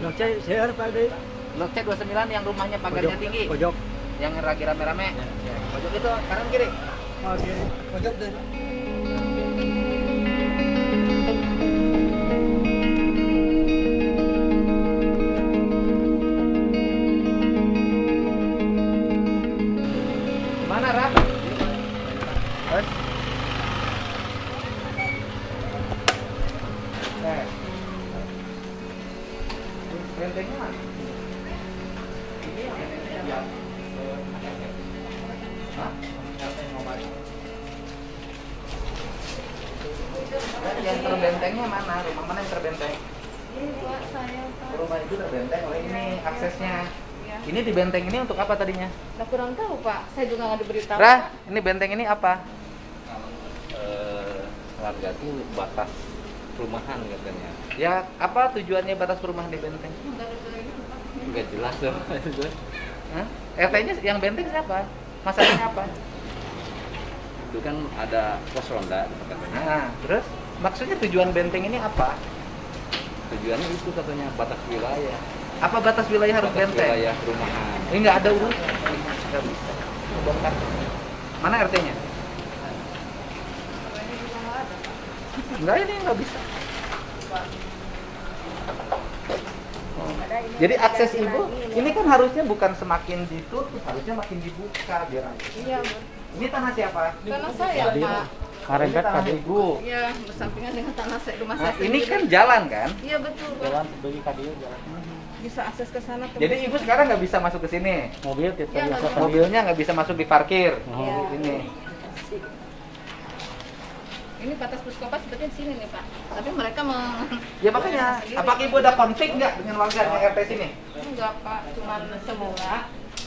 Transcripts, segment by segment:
Blok C share Pak Ade. Blok C 29 yang rumahnya pagarnya tinggi. Pojok. Yang lagi rame-rame. Ya. Pojok itu kanan kiri. Oh, kiri. Pojok deh. Mana, Raf? Terus? Bentengnya mana? Ini yang hah? Yang terbentengnya mana? Rumah mana yang terbenteng? Ini Pak, saya Pak. Rumah itu terbenteng oleh ini aksesnya. Ya. Ini di benteng ini untuk apa tadinya? Nah, kurang tahu Pak, saya juga nggak diberitahu. Rah, Pak. ini benteng ini apa? Warga itu batas perumahan katanya. Ya, apa tujuannya batas perumahan di benteng? Nggak jelas loh. Hah? RT-nya yang benteng siapa? Masalahnya apa? Itu kan ada pos ronda katanya. Nah, terus maksudnya tujuan benteng ini apa? Tujuannya itu katanya batas wilayah. Apa batas wilayah harus Batas benteng? wilayah perumahan. Ini nggak ada urusan. Nggak bisa. Bongkar. Mana RT-nya? Enggak, ini nggak bisa. Oh. Jadi akses ibu, ini kan harusnya bukan semakin ditutup, harusnya makin dibuka biar. Iya, Bu. Ini tanah siapa? Tanah saya Pak. Ini tanah ibu. Iya, bersampingan dengan tanah saya, rumah Nah, saya ini sendiri. kan jalan kan? Iya betul Pak. Jalan bagi kadio jalan. Bisa akses ke sana. Jadi ibu sekarang nggak bisa masuk ke sini. Mobil kita Ya, biasa nggak kan. Mobilnya nggak bisa masuk di parkir. Iya. Ini. Ini batas puskesmas sebetulnya di sini nih Pak. Tapi mereka Ya makanya, apakah ibu ada konflik nggak dengan warga yang RT sini? enggak Pak, cuman semula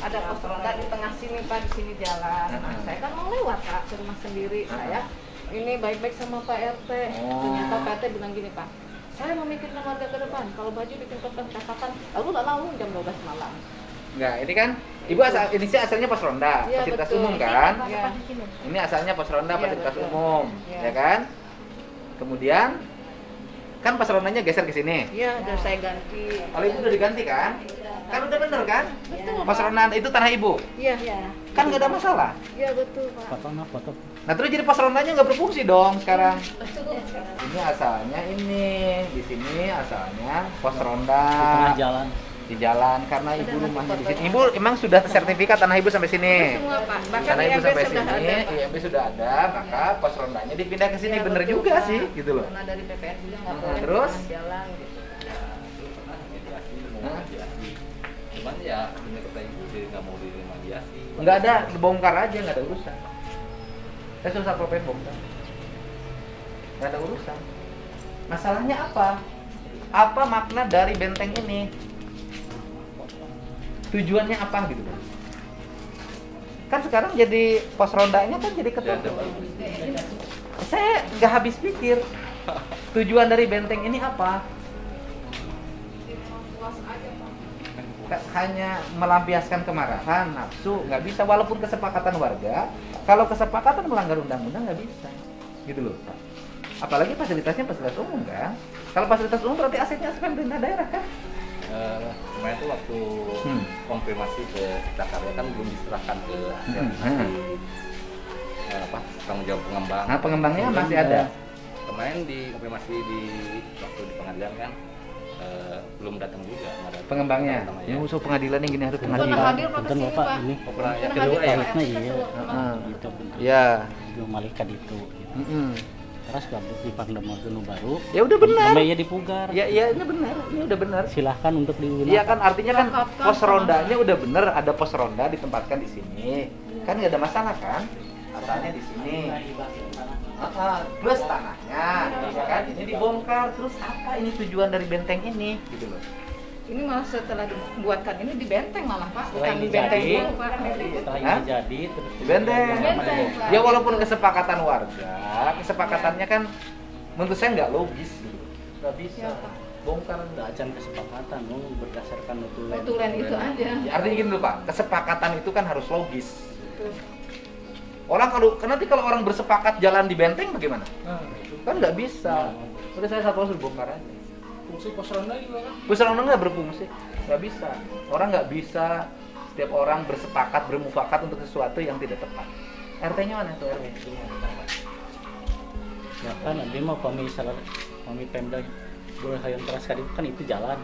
ada pos ronda di tengah sini Pak, di sini jalan. Nah, saya kan mau lewat Pak ke rumah sendiri. Saya ini baik-baik sama Pak RT. Ternyata Pak RT bilang gini Pak, saya memikirkan warga ke depan. Kalau baju ditingkatkan katakan, lalu jam 12 malam. Enggak, ini kan ibu ini sih asalnya pos ronda, Iya, fasilitas betul. umum kan? Iya. Ini asalnya pos ronda, Iya, fasilitas betul. umum, Iya. ya kan? Kemudian kan pos rondanya geser ke sini. Iya, udah saya ganti. Kalau ibu udah diganti kan? Kan udah bener kan? Betul. Pos ronda itu tanah ibu, Iya. kan nggak ada masalah. Iya betul Pak. Foto nah foto. Nah terus jadi pos rondanya nggak berfungsi dong sekarang. Betul. Ini asalnya ini, di sini asalnya pos Di ronda tengah jalan. di jalan karena ibu Ada rumahnya di foto. sini. Ibu emang sudah sertifikat tanah ibu sampai sini. Semua Pak. Bahkan Karena ibu IMB sampai sudah sini, ada Pak. IMB sudah ada, maka pos rondanya dipindah ke sini. Iya, Bener betul, juga Pak. sih, gitu loh. Karena dari BPR juga nggak Nah, boleh terus? di tengah jalan gitu. Ya, itu pernah mediasi, mau Hah? mediasi. Cuman ya bener kata ibu dia nggak mau dimediasi. Nggak ada, bongkar aja, nggak ada urusan. Saya susah propen bongkar. Nggak ada urusan. Masalahnya apa? Apa makna dari benteng ini? Tujuannya apa gitu loh? Kan sekarang jadi pos rondanya kan jadi Ya, ada ketutup. bagus. Saya nggak habis pikir. Tujuan dari benteng ini apa? Puas aja Pak. Hanya melampiaskan kemarahan, nafsu, nggak bisa. Walaupun kesepakatan warga, kalau kesepakatan melanggar undang-undang nggak bisa, gitu loh Pak. Apalagi fasilitasnya fasilitas umum kan. Kalau fasilitas umum berarti asetnya aset pemerintah daerah kan. Kemarin tuh waktu konfirmasi ke Cipta Karya kan belum diserahkan ke apa tanggung jawab pengembang. Nah pengembangnya masih ada. Kemarin di konfirmasi di waktu di pengadilan kan belum datang juga. Nggak datang. Pengembangnya. Datang aja. Ini musuh pengadilan yang gini harus Pernah pengadilan. hadir Pak Punten kesini Bapak Pak. ini. Oh, pernah yang Pernah kedua hadir, ya. Pak. Nah, iya. Ah. Gitu punten. Ya. Itu malaikat itu gitu. Mm-mm. Terus waktu di Pangdam nu baru. Ya udah benar. Namanya dipugar. Ya ini benar. Ini udah benar. Silahkan untuk digunakan. Iya kan artinya kan Lengkapkan pos sama- rondanya udah bener, ada pos ronda ditempatkan di sini, kan nggak ada masalah kan? Asalnya di sini. Plus tanahnya, ya kan? Ini dibongkar, terus apa ini tujuan dari benteng ini, gitu loh? Ini malah setelah dibuatkan ini di benteng malah Pak, Setelah bukan ini di benteng jadi, dulu Pak. Setelah Hah? ini jadi terus Di benteng. Benteng, Pak. Ya walaupun kesepakatan warga, kesepakatannya kan menurut saya nggak logis gitu. Nggak bisa. Ya, Pak. Bongkar nggak acan kesepakatan, berdasarkan notulen. Notulen itu aja. Ya, artinya gini dulu Pak, kesepakatan itu kan harus logis. Tuh. Orang kalau nanti kalau orang bersepakat jalan di benteng bagaimana? Kan nggak bisa. Udah saya satu harus bongkar aja. Fungsi pos ronda juga kan? Pos ronda nggak berfungsi, nggak bisa. Orang nggak bisa setiap orang bersepakat bermufakat untuk sesuatu yang tidak tepat. RT-nya mana tuh RW? Ya kan, nanti mau kami salah, kami Pemda boleh hayang teras kali kan itu jalan.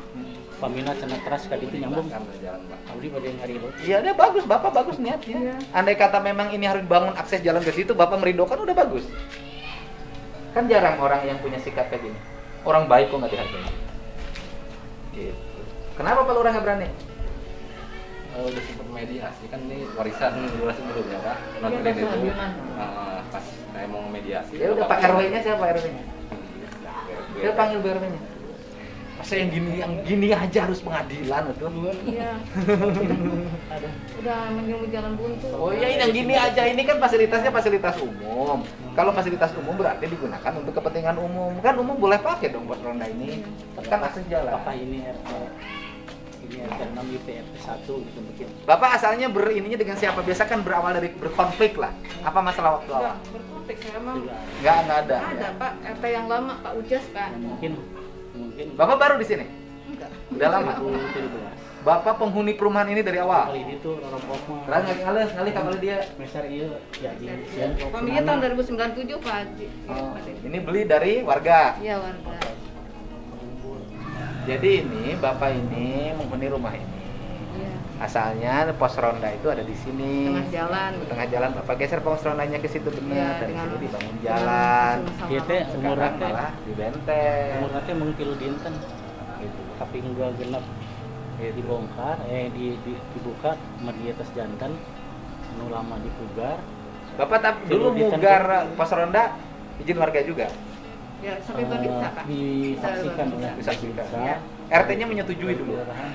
Pamina cenah teras kali itu nyambung. Kan jalan Pak. Abdi pada yang hari itu. Iya, dia bagus, Bapak bagus niatnya. Iya. Andai kata memang ini harus bangun akses jalan ke situ, Bapak merindukan udah bagus. Kan jarang orang yang punya sikap kayak gini. Orang baik kok nggak dihargai. Gitu. Kenapa Pak Lurah nggak berani? Udah sempat mediasi kan ini warisan durasi dulu ya Pak. Notulen Iya, itu keadilan. pas saya mau mediasi. Ya udah Pak RW-nya siapa RW-nya? Kita Dia panggil BRW-nya. Masa yang gini aja harus pengadilan itu? Iya. Udah menyuruh jalan buntu. Oh iya, yang gini aja, ini kan fasilitasnya fasilitas umum. Kalau fasilitas umum berarti digunakan untuk kepentingan umum. Kan umum boleh pakai dong buat ronda ini. Kan akses jalan. Apakah ini RT 6 IP RT 1 gitu mungkin. Bapak asalnya berininya dengan siapa? Biasa kan berawal dari berkonflik lah. Apa masalah waktu awal? Enggak, berkonflik saya mah. Juga Nggak ada. Ada Pak, RT yang lama Pak Ujas Pak. mungkin Bapak baru di sini? Enggak. Udah lama? 2017. Bapak penghuni perumahan ini dari awal? Kali itu rorok mah. Terang ngalih kamar dia. Meser iya jadi sian. Pemilik tahun 2097 Pak Haji. Oh, ini beli dari warga. Iya warga. Jadi ini Bapak ini menghuni rumah ini. Iya. Asalnya pos ronda itu ada di sini. Tengah jalan. Tengah jalan Bapak geser pos rondanya ke situ Iya, benar. Dan dengan- sini dibangun jalan. Iya teh umur Sekarang teh malah di benteng. umur teh mengkilu dinten. Gitu. Tapi enggak genap dibongkar dibuka di atas jantan nu lama dipugar. Bapak dulu mugar pos ronda izin warga juga. Ya, sampai bisa Pak. Disaksikan ya. Disaksikan. Iya. RT-nya menyetujui dulu Kelurahan.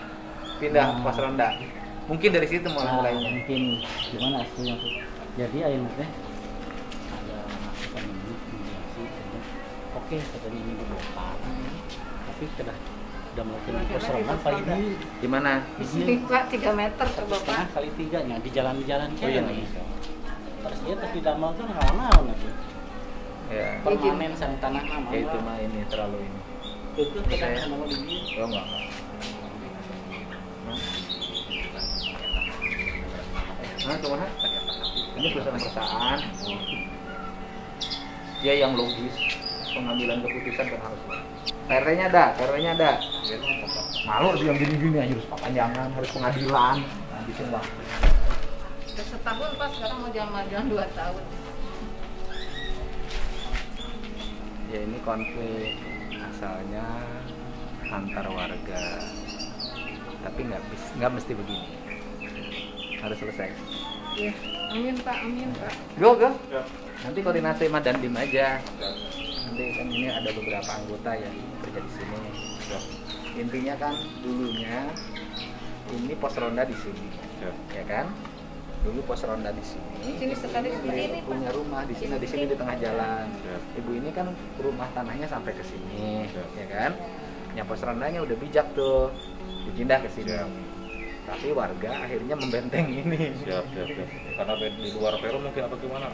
pindah pos ronda. Mungkin dari situ Nah, mulainya. mungkin gimana hasilnya tuh. Jadi akhirnya teh ada masukan ini mediasi katanya, oke katanya ini dibongkar. Tapi udah melakukan pos ronda kali ini Di mana? Di sini Pak 3 meter coba Pak. setengah kali 3 nya di jalan-jalan Oh iya, nih. Terus dia tapi damal tuh ngawan nanti. Ya. Permanen sang tanah nama. Ya itu mah ini terlalu ini. Itu kita sama dia. Oh enggak. Nah, kemana? Ini perusahaan-perusahaan. Dia yang logis, pengambilan keputusan kan harus logis. RW-nya ada, RW-nya ada. Malu harus yang gini-gini aja harus panjangan, harus pengadilan. Habisin waktu. Udah setahun Pak, sekarang mau jalan 2 tahun. Ya ini konflik asalnya antar warga. Tapi nggak mesti begini. Harus selesai. Iya. Amin Pak, amin Pak. Go. Nanti koordinasi sama Dandim aja. Nanti kan ini ada beberapa anggota yang kerja di sini. Intinya kan dulunya ini pos ronda di sini, ya kan? Dulu pos ronda di sini. Sini sekali seperti ini Pak. Punya rumah di sini di tengah jalan. Ibu ini kan rumah tanahnya sampai ke sini, ya kan? Yang pos rondanya udah bijak tuh, dipindah ke sini. Tapi warga akhirnya membenteng ini. Siap. Karena di luar Peru mungkin atau gimana?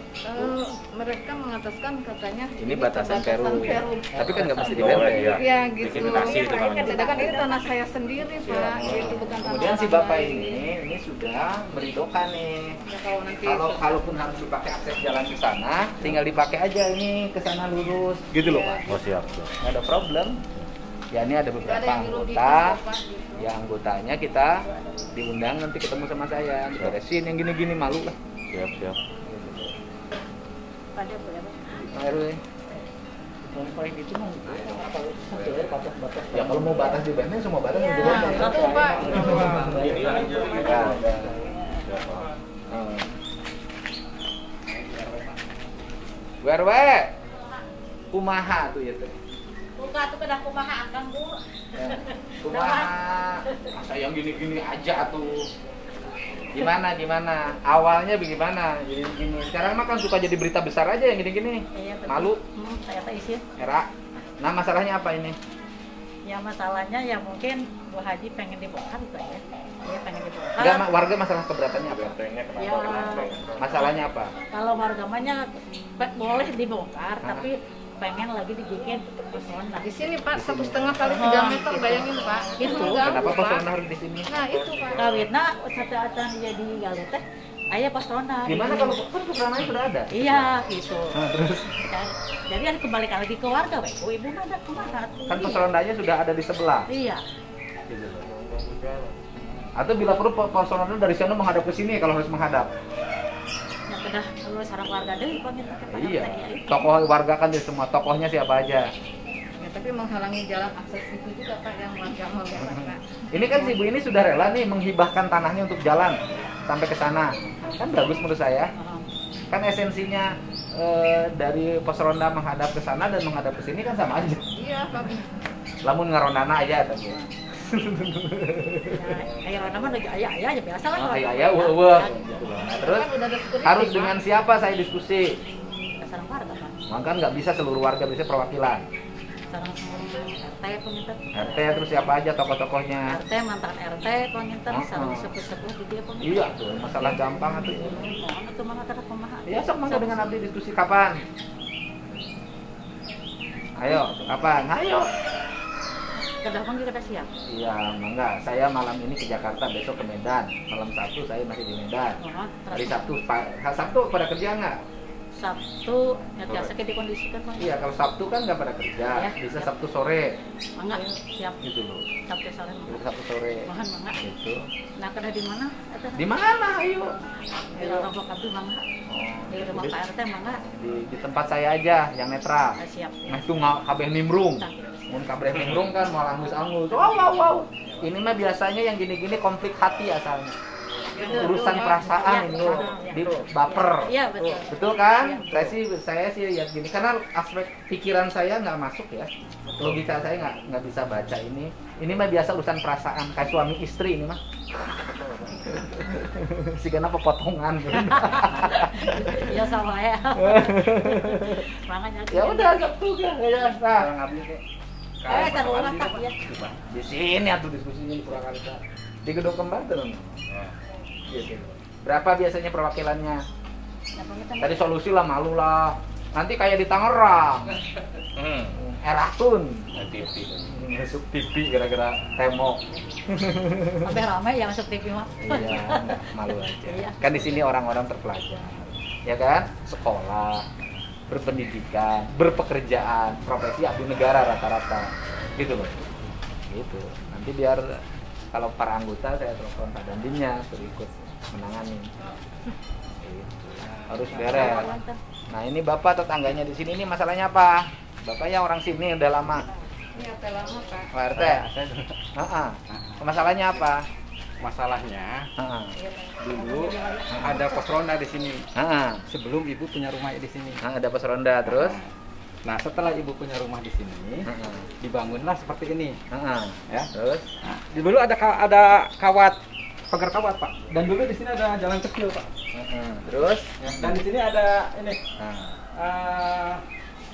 Mereka mengataskan katanya Ini batasan Peru. Peru. Tapi kan nggak mesti Oh, dibenteng. iya. Ya gitu. Diskriminasi itu namanya. Sedangkan ini tanah saya sendiri Pak, itu bukan tanah Kemudian si orang bapak lain. ini sudah meridokan nih. Ya, kalau nanti Kalaupun harus dipakai akses jalan ke sana, tinggal dipakai aja ini ke sana lurus, gitu loh Iya. Pak. Oh siap. Nggak ada problem. Ya ini ada nggak beberapa ada yang dirugikan anggota. kok, Pak, gitu. Ya anggotanya kita diundang nanti ketemu sama saya, diberesin yang gini-gini malu lah. Siap. Pada berapa? Pak RW. Kalau paling itu mah satu ya batas-batas. Ya kalau mau batas di benteng semua batas Ya, di benteng. itu Pak. Ini aja. Bu RW. Kumaha tuh ya tuh. Buka tuh kedah kumaha akan Bu. Ya. Kumaha? Masa yang gini-gini aja tuh. Gimana? Awalnya bagaimana? Jadi gini. Sekarang mah kan suka jadi berita besar aja yang gini-gini. Iya, betul. Malu. Saya tak isi. Era. Nah, masalahnya apa ini? Ya masalahnya ya mungkin Bu Haji pengen dibongkar gitu ya. Dia pengen dibongkar. Enggak, warga masalah keberatannya apa? Ya, Masalahnya apa? kalau warga mahnya boleh dibongkar, tapi pengen lagi dibikin pesona. Di sini Pak 1,5 kali 3 meter, bayangin Pak. Itu. Kenapa Pak. pesona harus di sini? Nah itu Pak. Kawitna satu atan jadi galuh teh aya pesona. Gimana kalau kan keberananya sudah ada? Iya, gitu. Nah, terus Jadi ada kembalikan lagi ke warga, weh. Oh, ibu mana kemana? kan pesonanya sudah ada di sebelah. Iya. Gitu loh. Atau bila perlu pesonanya dari sana menghadap ke sini kalau harus menghadap. Ya udah kalau sarang warga deh panggil pakai Pak Iya. RT, ya, itu. Tokoh warga kan di semua tokohnya siapa aja. Ya, tapi menghalangi jalan akses itu juga Pak yang warga mau lewat Pak. Ini kan si ibu ini sudah rela nih menghibahkan tanahnya untuk jalan sampai ke sana. Kan bagus menurut saya. Kan esensinya dari pos ronda menghadap ke sana dan menghadap ke sini kan sama aja. Iya Pak. Lamun ngarondana aja tadi. Kayak orang mah lagi ayah aja biasa lah. Oh, iya, wah. Terus Kan udah ada security, harus Pak. dengan siapa saya diskusi? Sarang warga kan. Maka nggak bisa seluruh warga, bisa perwakilan. Sarang RT penginten. RT terus siapa aja tokoh-tokohnya? RT mantan RT penginten sarang sepuh-sepuh di dia penginten. Iya tuh, masalah gampang atuh. Mohon itu mah kada kumaha. Ya sok mangga dengan nanti diskusi kapan? Ayo, kapan? Ayo. Kedah panggil kada siap. Iya, mangga. Saya malam ini ke Jakarta, besok ke Medan. Malam Sabtu saya masih di Medan. Mohon. Hari Sabtu pada kerja nggak? Sabtu ya biasa kita dikondisikan Bang. Iya, kalau Sabtu kan nggak pada kerja. Ya. Bisa Sabtu sore, Mangga siap. gitu loh. Sabtu sore Bisa mangga. Sabtu sore. Mohon mangga. Gitu. Nah, kedah di mana? Eta. Di mana? Ayo. Di Lorong Abdi mangga. Di rumah Jadi, Pak RT mangga. di tempat saya aja yang netral. Ah, siap. Nah itu nggak kabeh nimbrung. Mun kabeh nimbrung kan mau angus-angus. Wow. Ini mah biasanya yang gini-gini konflik hati asalnya. Urusan perasaan Iya, ini loh, iya. di baper. Iya, betul. Betul kan? Iya. Saya sih lihat gini karena aspek pikiran saya nggak masuk ya. Logika saya nggak bisa baca ini. Ini mah biasa urusan perasaan kayak suami istri ini mah. Si kenapa potongan. Ya sama ya. Makanya Ya udah Sabtu kan ya. Nah, taruhlah tak ya. di sini atuh diskusinya di Purwakarta. Di Gedung Kembar tuh. Gitu. Berapa biasanya perwakilannya? Tadi solusi lah, malu lah. Nanti kayak di Tangerang. Eratun. Masuk TV gara-gara tembok. Sampai ramai yang masuk TV mah. Iya, enggak, malu aja. Iya. Kan di sini orang-orang terpelajar. Ya kan? Sekolah, berpendidikan, berpekerjaan, profesi abdi negara rata-rata. Gitu loh. Gitu. Nanti biar kalau para anggota saya telepon Pak Dandinnya suruh ikut menangani. Gitu. Harus beres. Nah, ini Bapak tetangganya di sini ini masalahnya apa? Bapaknya orang sini udah lama. Ini RT lama Pak. Pak RT. Masalahnya apa? Masalahnya Heeh. dulu ada pos ronda di sini. Heeh. Sebelum ibu punya rumah di sini. Ada pos ronda terus. Nah, setelah ibu punya rumah di sini, dibangunlah seperti ini. Ya. Terus. Nah, dulu ada kawat, pagar kawat Pak. Dan dulu di sini ada jalan kecil Pak. Terus. Ya, dan di sini ada ini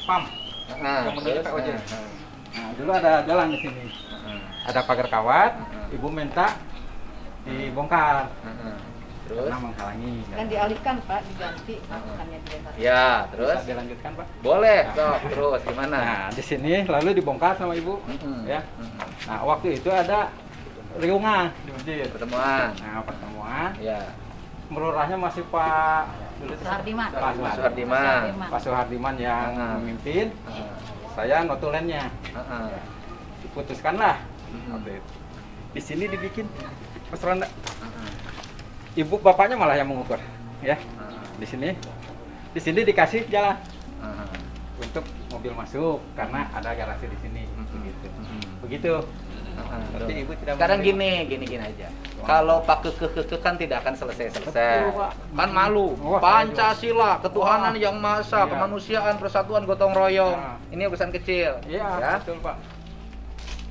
pam. Yang menurut Pak Ojek. Nah, dulu ada jalan di sini. Ada pagar kawat. Ibu minta dibongkar. Terus. Karena menghalangi. Dan dialihkan Pak, diganti bukannya dilempar. Ya, terus. Bisa dilanjutkan Pak. Boleh, sok. Terus gimana? Nah, di sini lalu dibongkar sama ibu, ya. Nah, waktu itu ada riungan di masjid. Pertemuan. Nah, pertemuan. Ya. Melurahnya masih Pak Suhardiman. Pak Suhardiman. Pak Suhardiman yang memimpin. Saya notulennya. Diputuskanlah. Waktu itu. Di sini dibikin pos ronda. Ibu bapaknya malah yang mengukur, ya. Di sini dikasih jalan untuk mobil masuk karena ada garasi di sini. Begitu. Tapi ibu tidak. Sekarang gini aja. Kalau Pak kekeh kan tidak akan selesai. Kan malu. Pancasila, ketuhanan yang maha esa, kemanusiaan, persatuan, gotong royong. Ini urusan kecil. Iya, Ya. betul Pak.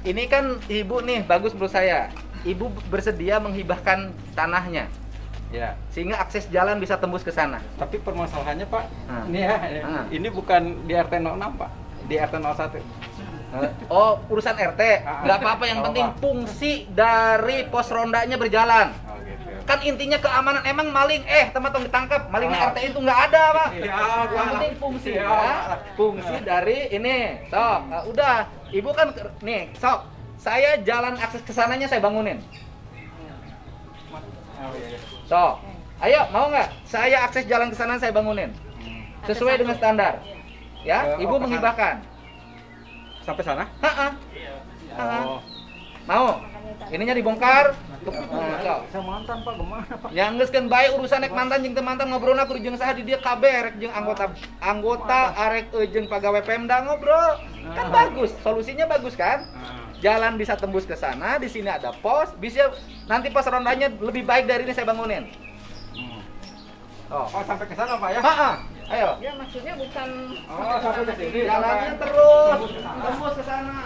Ini kan ibu nih bagus menurut saya. Ibu bersedia menghibahkan tanahnya, Ya. sehingga akses jalan bisa tembus ke sana. Tapi permasalahannya Pak, Ah. ini ya, Ah. ini bukan di RT 06 Pak, di RT 01. Oh, urusan RT, nggak apa-apa. Yang Nggak penting apa. fungsi dari pos rondanya berjalan. Oh gitu. Kan intinya keamanan. Emang maling, teman-teman ditangkap, malingnya Ah. RT itu nggak ada, Pak. Iya, Yang Pak. penting fungsi, Iya. ya. Fungsi dari ini. Sok, udah. Ibu kan nih, sok. Saya jalan akses ke sananya saya bangunin. Oh, iya. Sok. Ayo, mau nggak? Saya akses jalan ke sana saya bangunin. Sesuai dengan standar. Ya, Ibu Oh, menghibahkan. Sampai sana? Ha-ha. Oh. Mau? Ininya dibongkar. Nah, sok. Saya mantan Pak, gimana Pak? Yang geus kan bae urusan nek mantan jeung teu mantan ngobrolna kudu jeung saha di dia kabeh rek jeung anggota arek jeung pegawai Pemda ngobrol. Kan bagus, solusinya bagus kan? Jalan bisa tembus ke sana, di sini ada pos, bisa nanti pos rondanya lebih baik dari ini saya bangunin. Oh. Oh, sampai ke sana Pak ya? Ha-ha. Ayo. Ya maksudnya bukan Oh, sampai ke sini. Jalannya terus tembus ke sana.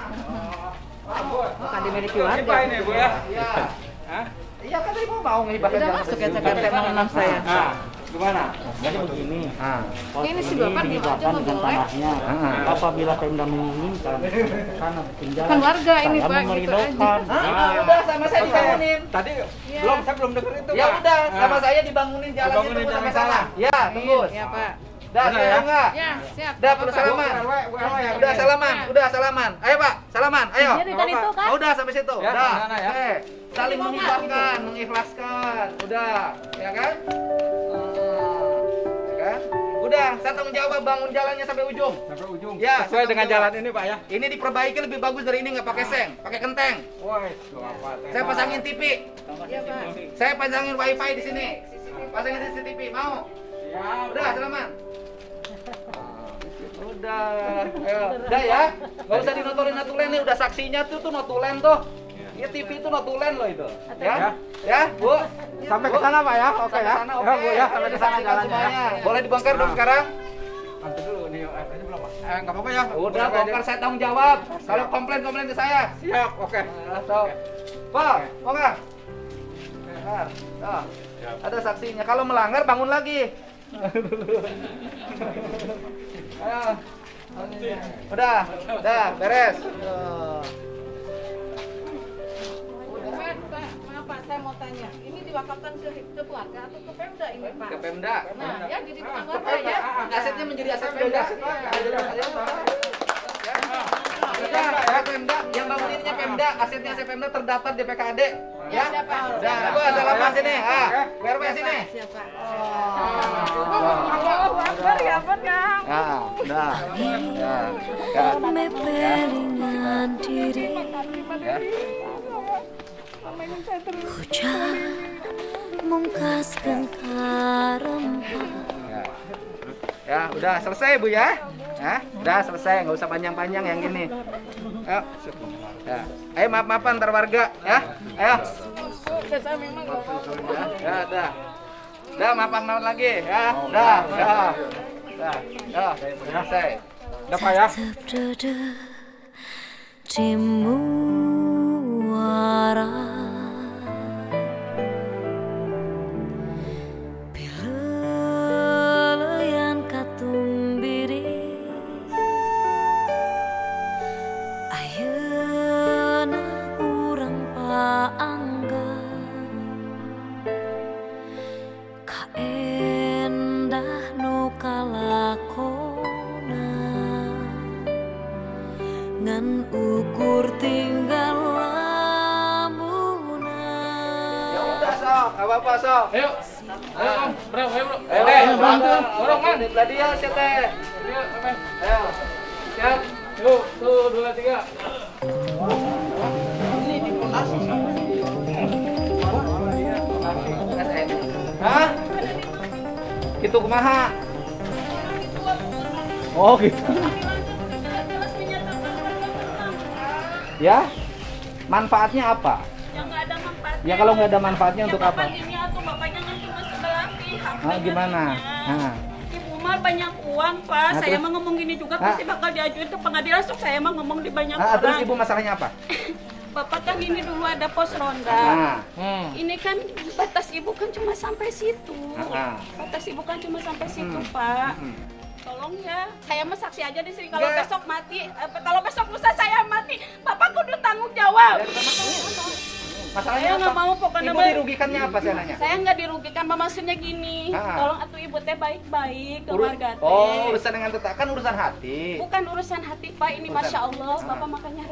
bukan dimiliki Ini warga. Pak ini Bu ya? Iya. Hah? Iya kan tadi mau ngehibahkan Udah jalan masuk ke ya situ. CKT 06 saya. Nah, gimana? Jadi begini, Ah. pos Ini si Bapak diem aja dihibahkan nggak dengan boleh. tanahnya. Ah. Apabila Pemda menginginkan karena penjara, Bukan warga ini, saya Pak, gitu memerintahkan. Udah sama saya dibangunin. Tadi Iya. saya belum dengar itu Ya Pak. udah, sama Ah. saya dibangunin jalannya Dibangunin tembus sampai jalan sana. Ya, tembus. Ya Pak. Dah, Benar saya ya? enggak. Ya siap. Dah, Bapak. perlu salaman. Ya, Udah salaman, udah salaman. Ayo Pak, salaman, ayo. Jadi kan itu kan. Oh, udah sampai situ. Ya, Udah. sana ya. Oke. Saling menghibahkan, mengikhlaskan. Udah, ya kan? Ya kan? Udah, saya tanggung jawab bangun jalannya sampai ujung. Sampai ujung. Ya, Sesuai dengan jawab. jalan ini Pak ya. Ini diperbaiki lebih bagus dari ini, nggak pakai seng, pakai kenteng. Woi, apa? Saya pasangin TV. Ya Pak. Saya pasangin wifi di sini. Pasangin CCTV, mau? Ya, Udah, salaman. Udah, ayo. Udah ya. Nggak usah dinotorin notulen nih, udah saksinya tuh notulen tuh. Ya TV itu notulen loh itu. Ya. Ya, Bu. Sampai ke sana Pak ya. Oke Sampai ya. sana, Ya Bu ya, Ayo sampai ke sana disaksikan jalannya ya. semuanya. Boleh dibongkar dong sekarang? Nanti dulu nih, ini belum Pak. Enggak apa-apa ya. Udah, bongkar saya tanggung jawab. Kalau komplain ke saya. Siap, oke. Tuh. Pak, mau nggak? Nah, ada saksinya. Kalau melanggar bangun lagi. Ayo. Udah, beres. Pak, maaf Pak, saya mau tanya. Ini diwakafkan ke keluarga atau ke Pemda ini Pak? Ke Pemda. Nah, ya jadi bukan Ke warga Pemda. ya. Asetnya menjadi aset Pemda. Ya, Pemda. Yang banguninnya Pemda, asetnya aset Pemda terdaftar di PKAD. Ya. Siapa? Udah, Bu, salaman sini. BRW sini. Siapa? Udah. Ya benar. Udah. Ya. Mepelingan diri Ya. hujan mungkaskan karempah. Ya, udah selesai Bu ya. Udah selesai, nggak usah panjang-panjang yang ini. Ayo. Ya. Ayo maaf-maafan antar warga ya. Ayo. Saya memang nggak mau. Ya, dah. Dah, maaf-maafan lagi ya. Dah. Selesai. Udah Pak ya. Tetap dada di muara pileleyan katumbiri ayeuna urang paangga kaendah nu kalakona ngan ukur tinggal lamunan. Ya udah, Sok. Enggak apa-apa, Sok. Ayo. Ayo, bro, ayo, bro. Ayo, bantu. Dorong, Man. Di belah dia, siap, Teh. Ayo. Siap. Yuk, 1, 2, 3. Hah? Gitu kumaha? Oh gitu. Ya? Manfaatnya apa? Yang nggak ada manfaatnya. Ya kalau nggak ada manfaatnya untuk apa? Bapak ini atau bapaknya kan cuma sebelah pihak. Ah, gimana? pengennya. Ah. Ibu mah banyak uang, Pak. Nah, Saya terus? mah ngomong gini juga pasti bakal diajuin ke pengadilan. So saya mah ngomong di banyak Terus orang. ibu masalahnya apa? Bapak kan ini dulu ada pos ronda. Ini kan batas ibu kan cuma sampai situ. Batas ibu kan cuma sampai situ, Pak. Tolong ya, saya mah saksi aja di sini. Kalau Nggak. besok mati, kalau besok lusa saya mati, Bapak kudu tanggung jawab. Masalahnya Saya nggak apa? mau pokoknya. Ibu dirugikannya apa saya nanya? Saya nggak dirugikan, maksudnya gini. Tolong atuh ibu teh baik-baik ke warga teh. Oh, urusan dengan tetangga kan urusan hati. Bukan urusan hati, Pak. Ini Bukan. Masya Allah, Bapak makanya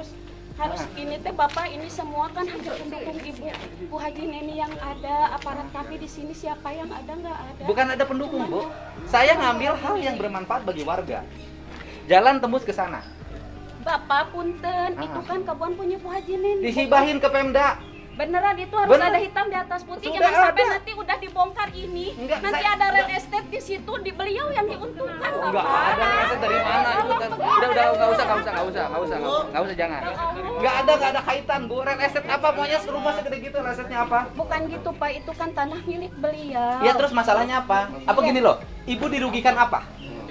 harus ini teh Bapak ini semua kan hampir pendukung Ibu Bu Haji Neni yang ada, aparat kami di sini siapa yang ada nggak ada. Bukan ada pendukung, Bu. Saya ngambil hal yang bermanfaat bagi warga. Jalan tembus ke sana. Bapak punten, itu kan kebun punya Bu Haji Neni. Dihibahin ke Pemda. Beneran itu harus Bener. ada hitam di atas putih. Sudah Jangan sampai ada. nanti udah dibongkar ini. Enggak, nanti saya- ada real estate di situ, di beliau yang diuntungkan, Bapak. Enggak ada reset dari mana Ibu. Udah enggak usah jangan. Enggak ada kaitan, Bu. Real estate apa maunya rumah segede gitu, real estate-nya apa? Bukan gitu, Pak. Itu kan tanah milik beliau. Ya terus masalahnya apa? Apa gini loh? Ibu dirugikan apa?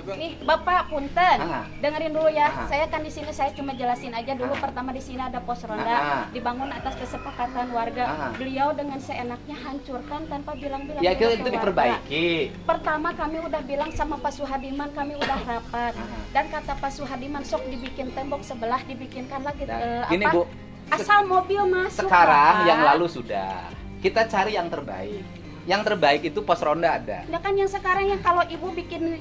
Nih, Bapak punten. Dengerin dulu ya. Aha. Saya kan di sini saya cuma jelasin aja dulu. Pertama di sini ada pos ronda, Aha. dibangun atas kesepakatan warga. Aha. Beliau dengan seenaknya hancurkan tanpa bilang-bilang. Ya dulu itu ke warga. diperbaiki. Pertama kami udah bilang sama Pak Suhadiman, kami udah rapat. Dan kata Pak Suhadiman, sok dibikin tembok sebelah, dibikinkan lagi Nah, gini, Bu. asal mobil masuk. Sekarang Bapak. yang lalu sudah. Kita cari yang terbaik. Yang terbaik itu pos ronda ada. Nah kan yang sekarang yang kalau ibu bikin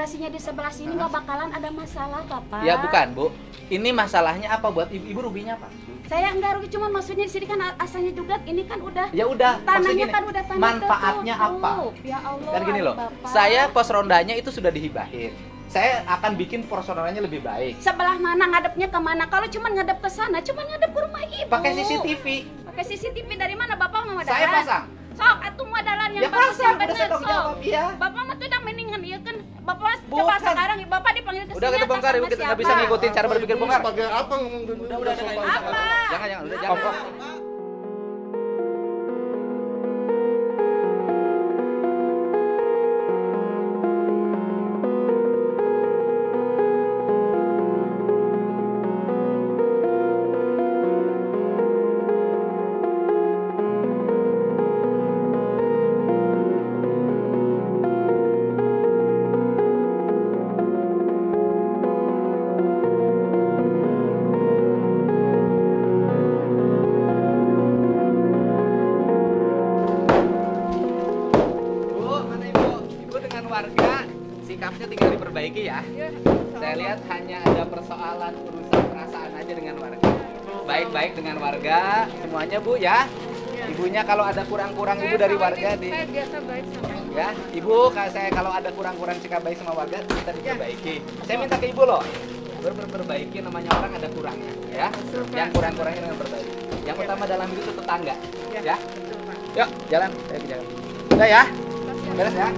garasinya di sebelah sini nggak bakalan ada masalah, Bapak. Ya bukan, Bu. Ini masalahnya apa buat ibu? Ibu ruginya apa? Saya enggak rugi, cuma maksudnya di sini kan asalnya juga ini kan udah Ya udah, maksud tanahnya gini, kan udah tanah manfaatnya tertutup. apa? Ya Allah. Kan gini loh. Bapak. Saya pos rondanya itu sudah dihibahin. Saya akan bikin pos rondanya lebih baik. Sebelah mana ngadepnya kemana? Kalau cuma ngadep ke sana, cuma ngadep ke rumah ibu. Pakai CCTV. Pakai CCTV dari mana? Bapak mau modalan? Saya pasang. Sok, atuh modalan yang Ya bagus pasang, yang udah bener, saya tanggung jawab, sok. iya. Bapak mah tuh udah mendingan iya kan. Bapak Bukan. coba sekarang Bapak dipanggil ke sini. Udah kita atas bongkar, nama Ibu. Kita nggak siapa? bisa ngikutin cara berpikir bongkar. Sebagai apa ngomong dulu? Udah, Apa? Jangan, udah jangan. Bu, mana Ibu? Ibu dengan warga sikapnya tinggal diperbaiki ya. Saya lihat hanya ada persoalan urusan perasaan aja dengan warga. Baik-baik dengan warga semuanya, Bu ya. Ibunya kalau ada kurang-kurang Ibu dari warga di Saya biasa baik sama ibu. ya, Ibu saya kalau ada kurang-kurang sikap baik sama warga kita diperbaiki. Saya minta ke Ibu loh. Berperbaiki namanya orang ada kurangnya ya. Yang kurang-kurangnya dengan perbaiki. Yang utama dalam hidup itu tetangga ya. Yuk, jalan. Saya ke jalan. Udah ya? Beres ya?